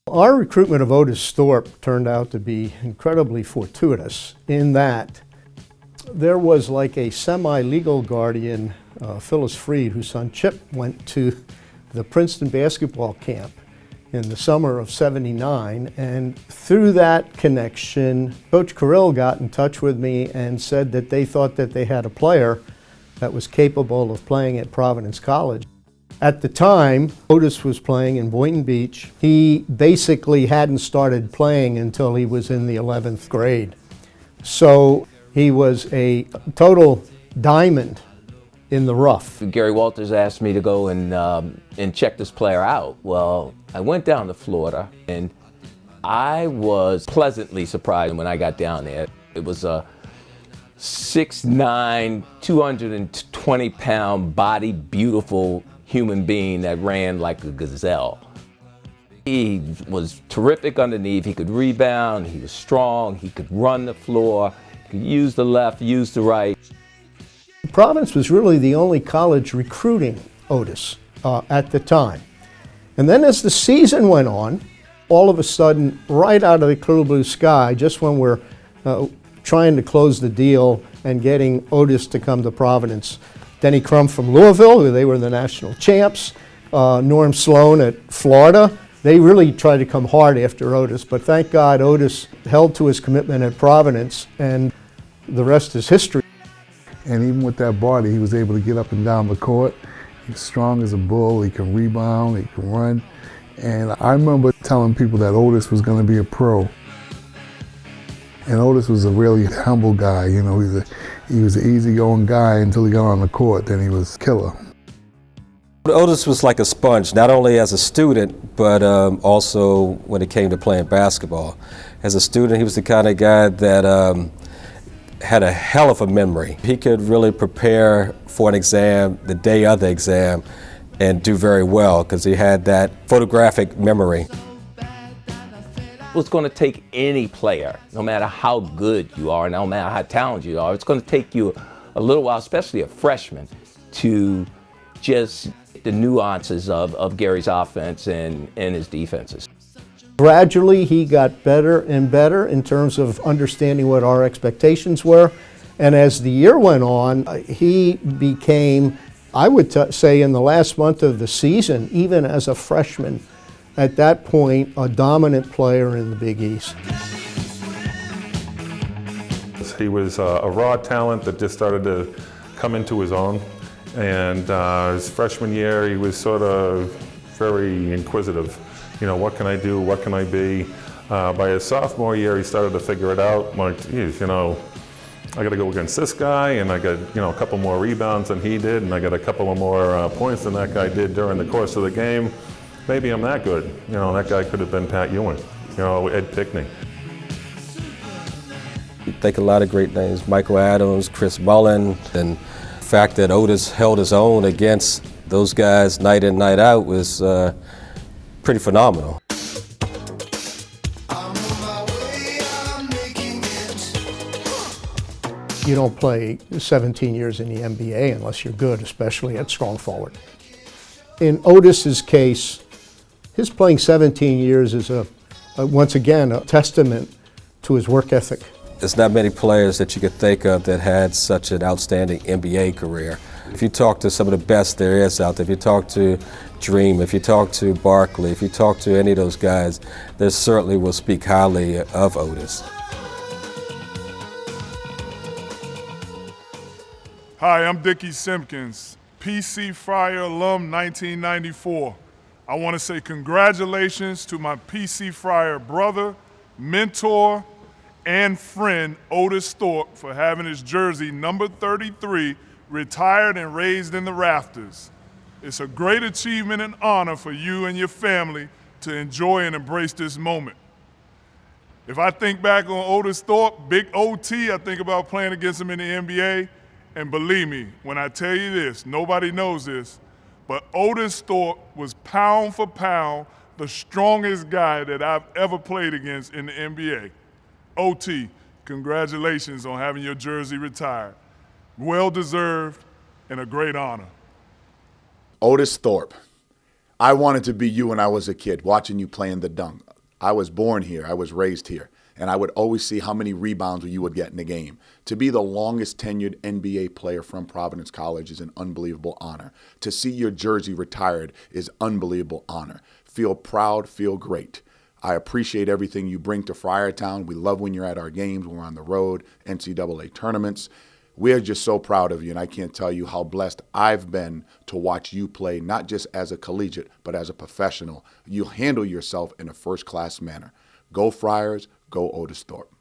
Our recruitment of Otis Thorpe turned out to be incredibly fortuitous in that there was like a semi-legal guardian, Phyllis Freed, whose son Chip went to the Princeton basketball camp in the summer of '79, and through that connection, Coach Carrill got in touch with me and said that they thought that they had a player that was capable of playing at Providence College. At the time, Otis was playing in Boynton Beach. He basically hadn't started playing until he was in the 11th grade. So he was a total diamond in the rough. Gary Walters asked me to go and check this player out. Well, I went down to Florida, and I was pleasantly surprised when I got down there. It was a 6'9", 220-pound body, beautiful human being that ran like a gazelle. He was terrific underneath. He could rebound, he was strong, he could run the floor, he could use the left, use the right. Providence was really the only college recruiting Otis at the time. And then as the season went on, all of a sudden, right out of the clear blue sky, just when we're trying to close the deal and getting Otis to come to Providence, Denny Crum from Louisville, who they were the national champs, Norm Sloan at Florida, they really tried to come hard after Otis, but thank God Otis held to his commitment at Providence, and the rest is history. And even with that body, he was able to get up and down the court. He's strong as a bull, he can rebound, he can run. And I remember telling people that Otis was going to be a pro. And Otis was a really humble guy, you know, he was an easygoing guy until he got on the court, then he was killer. Otis was like a sponge, not only as a student, but also when it came to playing basketball. As a student, he was the kind of guy that had a hell of a memory. He could really prepare for an exam the day of the exam and do very well because he had that photographic memory. It's going to take any player, no matter how good you are, no matter how talented you are, it's going to take you a little while, especially a freshman, to just the nuances of Gary's offense and his defenses. Gradually, he got better and better in terms of understanding what our expectations were. And as the year went on, he became, I would say in the last month of the season, even as a freshman, at that point, a dominant player in the Big East. He was a raw talent that just started to come into his own. And his freshman year, he was sort of very inquisitive. You know, what can I do? What can I be? By his sophomore year, he started to figure it out. Like, geez, you know, I got to go against this guy, and I got, you know, a couple more rebounds than he did, and I got a couple of more points than that guy did during the course of the game. Maybe I'm that good. You know, that guy could have been Pat Ewing, you know, Ed Pickney. You think a lot of great names, Michael Adams, Chris Mullin, and the fact that Otis held his own against those guys night in, night out was pretty phenomenal. You don't play 17 years in the NBA unless you're good, especially at strong forward. In Otis's case, his playing 17 years is once again a testament to his work ethic. There's not many players that you could think of that had such an outstanding NBA career. If you talk to some of the best there is out there, if you talk to Dream, if you talk to Barkley, if you talk to any of those guys, they certainly will speak highly of Otis. Hi, I'm Dickey Simpkins, PC Friar alum 1994. I want to say congratulations to my PC Friar brother, mentor, and friend Otis Thorpe for having his jersey number 33 retired and raised in the rafters. It's a great achievement and honor for you and your family to enjoy and embrace this moment. If I think back on Otis Thorpe, Big OT, I think about playing against him in the NBA. And believe me, when I tell you this, nobody knows this, but Otis Thorpe was pound for pound the strongest guy that I've ever played against in the NBA. OT, congratulations on having your jersey retired. Well deserved and a great honor. Otis Thorpe, I wanted to be you when I was a kid, watching you play in the dunk. I was born here. I was raised here. And I would always see how many rebounds you would get in a game. To be the longest tenured NBA player from Providence College is an unbelievable honor. To see your jersey retired is unbelievable honor. Feel proud, feel great. I appreciate everything you bring to Friartown. We love when you're at our games, when we're on the road, NCAA tournaments. We're just so proud of you, and I can't tell you how blessed I've been to watch you play, not just as a collegiate, but as a professional. You handle yourself in a first-class manner. Go Friars, go Otis Thorpe.